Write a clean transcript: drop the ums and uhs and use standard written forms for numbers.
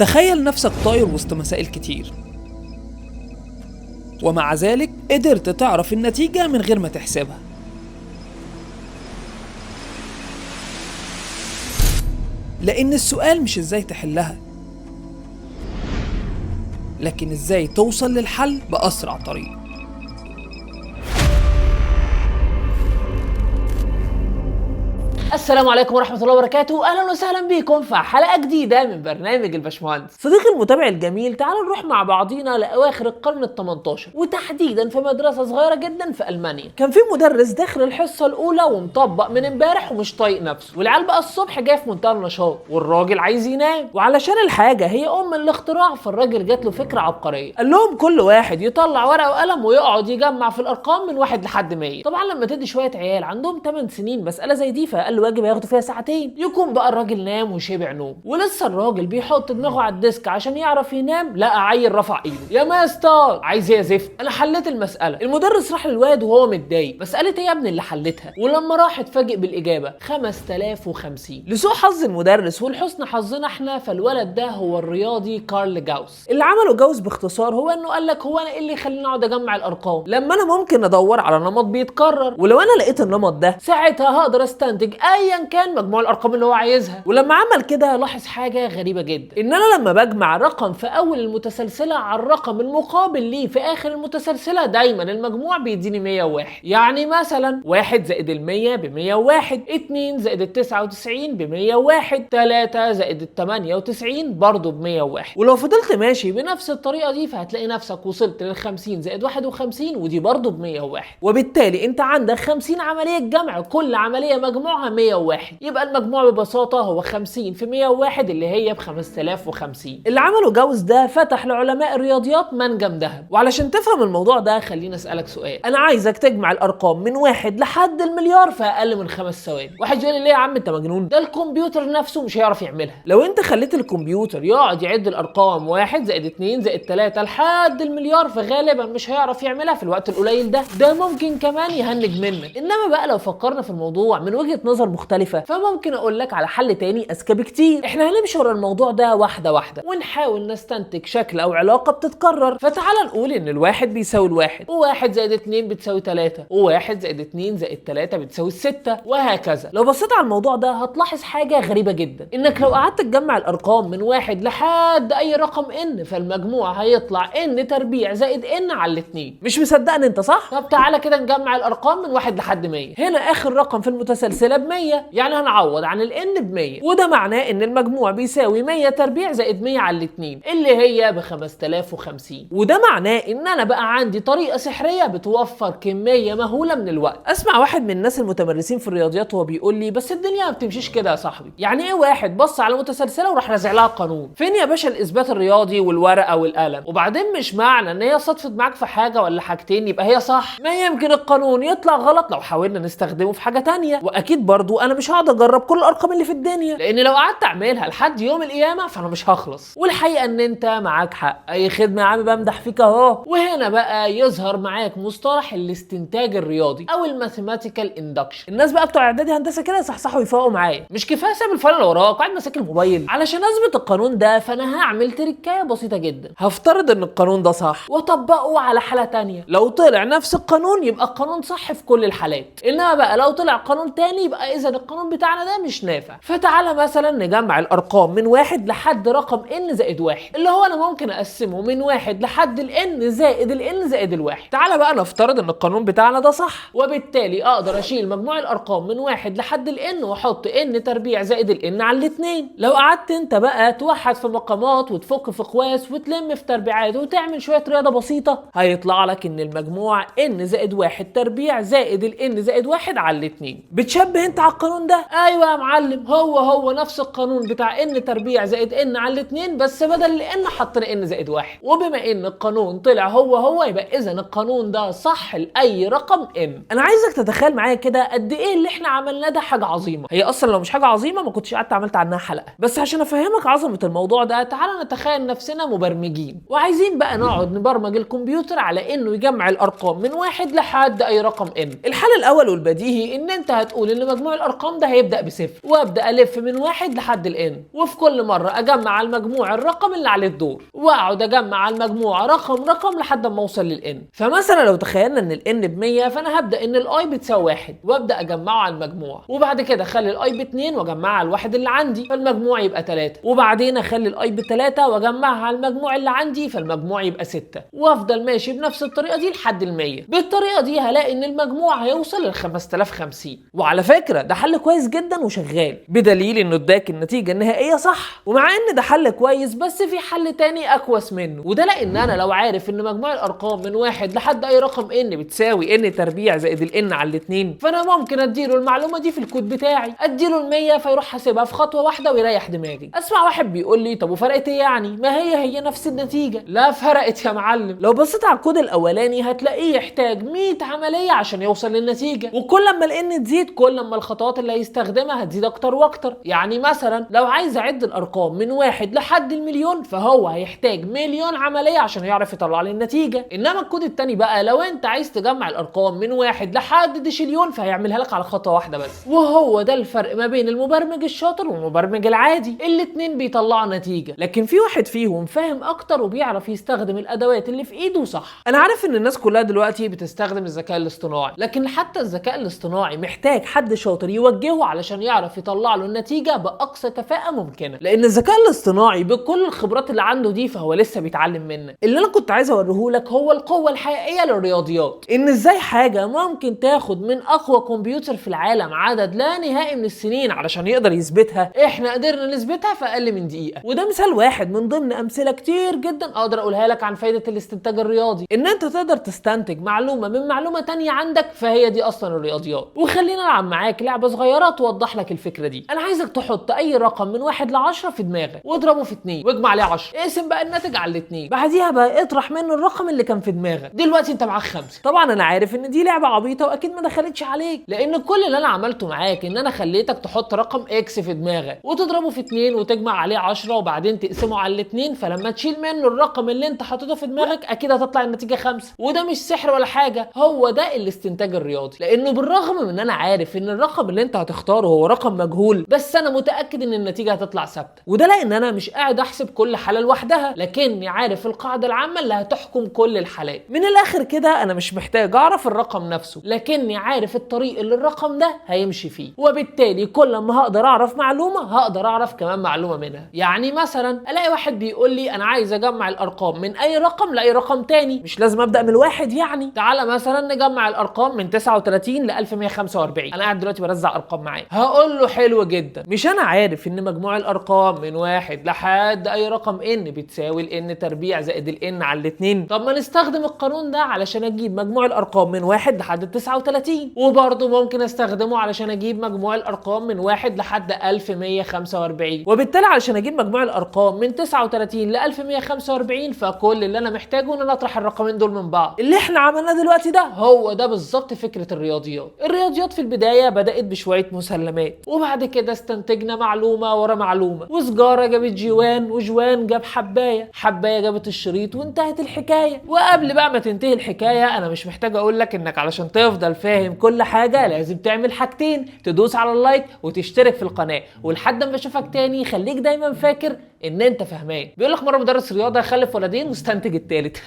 تخيل نفسك طاير وسط مسائل كتير، ومع ذلك قدرت تعرف النتيجة من غير ما تحسبها. لأن السؤال مش ازاي تحلها، لكن ازاي توصل للحل بأسرع طريقة. السلام عليكم ورحمة الله وبركاته، أهلا وسهلا بكم في حلقة جديدة من برنامج الباشمهندس. صديقي المتابع الجميل، تعالوا نروح مع بعضينا لأواخر القرن ال18، وتحديدا في مدرسة صغيرة جدا في ألمانيا. كان في مدرس داخل الحصة الأولى ومطبق من امبارح ومش طايق نفسه، والعيال بقى الصبح جاي في منتهى النشاط، والراجل عايز ينام، وعلشان الحاجة هي أم الاختراع، فالراجل جات له فكرة عبقرية. قال لهم كل واحد يطلع ورقة وقلم ويقعد يجمع في الأرقام من 1 لحد 100. طبعا لما تدي شوية عيال عندهم 8 سنين مسألة زي دي، فقال واجب ياخدوا فيها ساعتين، يكون بقى الراجل نام وشبع نوم. ولسه الراجل بيحط دماغه على الديسك عشان يعرف ينام، لقى عيل رفع ايده: يا ماستر، عايز ايه يا زفت؟ انا حليت المساله. المدرس راح للواد وهو متضايق: مساله ايه يا ابني اللي حلتها؟ ولما راح اتفاجئ بالاجابه: 5050. لسوء حظ المدرس ولحسن حظنا احنا، فالولد ده هو الرياضي كارل جاوس. اللي عمله جاوس باختصار هو انه قال لك: هو انا ايه اللي يخليني اقعد اجمع الارقام لما انا ممكن ادور على نمط بيتكرر، ولو انا لقيت النمط ده ساعتها هقدر استنتج ايا كان مجموع الارقام اللي هو عايزها. ولما عمل كده لاحظ حاجه غريبه جدا: ان انا لما بجمع رقم في اول المتسلسله على الرقم المقابل ليه في اخر المتسلسله، دايما المجموع بيديني 101. يعني مثلا 1 زائد ال100 ب101، 2 زائد ال99 ب101، 3 زائد ال98 برضه ب101. ولو فضلت ماشي بنفس الطريقه دي فهتلاقي نفسك وصلت لل50 زائد 51 ودي برضه ب101. وبالتالي انت عندك 50 عمليه جمع، كل عمليه مجموعها 101. يبقى المجموع ببساطة هو 50 في 101 اللي هي ب 5050. اللي عمله جاوس ده فتح لعلماء الرياضيات منجم ذهب. وعلشان تفهم الموضوع ده خليني اسألك سؤال: انا عايزك تجمع الارقام من 1 لحد المليار في اقل من 5 ثواني. واحد يقول لي: ليه يا عم انت مجنون؟ ده الكمبيوتر نفسه مش هيعرف يعملها. لو انت خليت الكمبيوتر يقعد يعد الارقام 1 زائد 2 زائد 3 لحد المليار، فغالبا مش هيعرف يعملها في الوقت القليل ده ممكن كمان يهنج منك. انما بقى لو فكرنا في الموضوع من وجهة نظر مختلفة، فممكن اقول لك على حل تاني اذكى بكتير. احنا هنمشي ورا الموضوع ده واحده واحده ونحاول نستنتج شكل او علاقه بتتكرر. فتعال نقول ان الواحد بيساوي الواحد، وواحد زائد 2 بتساوي 3، وواحد زائد 2 زائد 3 بتساوي 6، وهكذا. لو بصيت على الموضوع ده هتلاحظ حاجه غريبه جدا: انك لو قعدت تجمع الارقام من 1 لحد اي رقم n، فالمجموع هيطلع n تربيع زائد n على الاثنين. مش مصدقني انت صح؟ طب تعالى كده نجمع الارقام من 1 لحد 100. هنا اخر رقم في المتسلسله ب100، يعني هنعوض عن الN ب100، وده معناه ان المجموع بيساوي 100 تربيع زائد 100 على الاثنين اللي هي ب 5050. وده معناه ان انا بقى عندي طريقه سحريه بتوفر كميه مهوله من الوقت. اسمع واحد من الناس المتمرسين في الرياضيات وهو بيقول لي: بس الدنيا ما بتمشيش كده يا صاحبي. يعني ايه واحد بص على متسلسله وراح رازع لها قانون؟ فين يا باشا الاثبات الرياضي والورقه والقلم؟ وبعدين مش معنى ان هي صدفت معاك في حاجه ولا حاجتين يبقى هي صح. ما يمكن القانون يطلع غلط لو حاولنا نستخدمه في حاجه تانية. واكيد برضو انا مش هقعد اجرب كل الارقام اللي في الدنيا، لان لو قعدت اعملها لحد يوم القيامه فانا مش هخلص. والحقيقه ان انت معاك حق. اي خدمه يا عم، بمدح فيك اهو. وهنا بقى يظهر معاك مصطلح الاستنتاج الرياضي او الماثيماتيكال اندكشن. الناس بقى بتوع اعدادي هندسه كده يصحصحوا ويفوقوا معايا: مش كفايه ساب الفايل اللي وراك وقاعد ماسك الموبايل؟ علشان اثبت القانون ده فانا هعمل تريكايه بسيطه جدا. هفترض ان القانون ده صح واطبقه على حاله تانية. لو طلع نفس القانون يبقى القانون صح في كل الحالات، انما بقى لو طلع قانون تاني يبقى اذا القانون بتاعنا ده مش نافع. فتعالى مثلا نجمع الارقام من 1 لحد رقم n زائد 1، اللي هو انا ممكن اقسمه من 1 لحد n زائد n زائد 1. تعالى بقى نفترض ان القانون بتاعنا ده صح، وبالتالي اقدر اشيل مجموع الارقام من 1 لحد n واحط n تربيع زائد n على الاثنين. لو قعدت انت بقى توحد في مقامات وتفك في قواس وتلم في تربيعات وتعمل شويه رياضه بسيطه، هيطلع لك ان المجموع n زائد 1 تربيع زائد n زائد 1 على الاثنين. بتشبه انت على القانون ده؟ ايوه يا معلم، هو نفس القانون بتاع n تربيع زائد n على الاثنين، بس بدل ال n حطينا n زائد 1. وبما ان القانون طلع هو يبقى اذا القانون ده صح لاي رقم n. انا عايزك تتخيل معايا كده قد ايه اللي احنا عملناه ده حاجه عظيمه. هي اصلا لو مش حاجه عظيمه ما كنتش قعدت عملت عنها حلقه، بس عشان افهمك عظمه الموضوع ده تعالى نتخيل نفسنا مبرمجين وعايزين بقى نقعد نبرمج الكمبيوتر على انه يجمع الارقام من 1 لحد اي رقم n. الحل الاول والبديهي ان انت هتقول ان مجموع مجموع الارقام ده هيبدا بصفر، وابدا الف من 1 لحد الان، وفي كل مره اجمع على المجموع الرقم اللي عليه الدور، واقعد اجمع على المجموع رقم لحد ما اوصل للان. فمثلا لو تخيلنا ان الان ب100، فانا هبدا ان الاي بتساوي 1 وابدا اجمعه على المجموع، وبعد كده اخلي الاي ب2 واجمعها على الواحد اللي عندي فالمجموع يبقى 3، وبعدين اخلي الاي ب3 واجمعها على المجموع اللي عندي فالمجموع يبقى 6، وافضل ماشي بنفس الطريقه دي لحد ال100. بالطريقه دي هلاقي ان المجموع هيوصل ل 5050. وعلى فكره ده حل كويس جدا وشغال، بدليل انه اداك النتيجه النهائيه صح. ومع ان ده حل كويس بس في حل تاني اكوس منه، وده لان انا لو عارف ان مجموع الارقام من 1 لحد اي رقم n بتساوي n تربيع زائد الn على الاتنين، فانا ممكن اديله المعلومه دي في الكود بتاعي، اديله ال100 فيروح حاسبها في خطوه واحده ويريح دماغي. اسمع واحد بيقول لي طب وفرقت ايه يعني؟ ما هي نفس النتيجه. لا فرقت يا معلم. لو بصيت على الكود الاولاني هتلاقيه يحتاج 100 عمليه عشان يوصل للنتيجه، وكل ما الn تزيد كل ما الخطوات اللي هيستخدمها هتزيد اكتر واكتر. يعني مثلا لو عايز اعد الارقام من 1 لحد المليون فهو هيحتاج مليون عمليه عشان يعرف يطلع لي النتيجه. انما الكود التاني بقى لو انت عايز تجمع الارقام من 1 لحد ديشليون فهيعملها لك على خطوه واحده بس. وهو ده الفرق ما بين المبرمج الشاطر والمبرمج العادي، الاتنين بيطلعوا نتيجه، لكن في واحد فيهم فاهم اكتر وبيعرف يستخدم الادوات اللي في ايده صح. انا عارف ان الناس كلها دلوقتي بتستخدم الذكاء الاصطناعي، لكن حتى الذكاء الاصطناعي محتاج حد شاطر يوجهه علشان يعرف يطلع له النتيجه باقصى كفاءه ممكنه، لان الذكاء الاصطناعي بكل الخبرات اللي عنده دي فهو لسه بيتعلم منك. اللي انا كنت عايز اوريه لك هو القوه الحقيقيه للرياضيات، ان ازاي حاجه ممكن تاخد من اقوى كمبيوتر في العالم عدد لا نهائي من السنين علشان يقدر يثبتها، احنا قدرنا نثبتها في اقل من دقيقه. وده مثال واحد من ضمن امثله كتير جدا اقدر اقولها لك عن فايده الاستنتاج الرياضي، ان انت تقدر تستنتج معلومه من معلومه تانية عندك، فهي دي اصلا الرياضيات. وخلينا نلعب معاك لعبه صغيره توضح لك الفكره دي. انا عايزك تحط اي رقم من 1 ل 10 في دماغك واضربه في 2 واجمع عليه 10، اقسم بقى الناتج على الاثنين، بعديها بقى اطرح منه الرقم اللي كان في دماغك. دلوقتي انت معاك 5. طبعا انا عارف ان دي لعبه عبيطه واكيد ما دخلتش عليك، لان كل اللي انا عملته معاك ان انا خليتك تحط رقم اكس في دماغك وتضربه في 2 وتجمع عليه 10 وبعدين تقسمه على الاثنين، فلما تشيل منه الرقم اللي انت حاطته في دماغك اكيد هتطلع النتيجه 5. وده مش سحر ولا حاجه، هو ده الاستنتاج الرياضي. لانه بالرغم من ان انا عارف ان الرقم اللي انت هتختاره هو رقم مجهول، بس انا متاكد ان النتيجه هتطلع ثابته. وده لان انا مش قاعد احسب كل حاله لوحدها، لكني عارف القاعده العامه اللي هتحكم كل الحالات. من الاخر كده انا مش محتاج اعرف الرقم نفسه، لكني عارف الطريق اللي الرقم ده هيمشي فيه، وبالتالي كل ما هقدر اعرف معلومه هقدر اعرف كمان معلومه منها. يعني مثلا الاقي واحد بيقول لي انا عايز اجمع الارقام من اي رقم لاي رقم تاني، مش لازم ابدا من الواحد يعني. تعالى مثلا نجمع الارقام من 39 ل 1145. انا قاعد دلوقتي برزع ارقام معايا، هقول له حلو جدا، مش انا عارف ان مجموع الارقام من 1 لحد اي رقم n بتساوي الn تربيع زائد الn على الاتنين؟ طب ما نستخدم القانون ده علشان اجيب مجموع الارقام من 1 لحد 39، وبرضه ممكن استخدمه علشان اجيب مجموع الارقام من 1 لحد 1145، وبالتالي علشان اجيب مجموع الارقام من 39 ل 1145 فكل اللي انا محتاجه ان انا اطرح الرقمين دول من بعض. اللي احنا عملناه دلوقتي ده هو ده بالظبط فكره الرياضيات. الرياضيات في البدايه بدات بشويه مسلمات، وبعد كده استنتجنا معلومه ورا معلومه، وسجاره جابت جوان وجوان جاب حبايه، حبايه جابت الشريط وانتهت الحكايه. وقبل بقى ما تنتهي الحكايه انا مش محتاج اقول لك انك علشان تفضل فاهم كل حاجه لازم تعمل حاجتين: تدوس على اللايك وتشترك في القناه. ولحد ما اشوفك تاني خليك دايما فاكر ان انت فهمان. بيقول لك مره مدرس رياضه خلف ولدين واستنتج التالت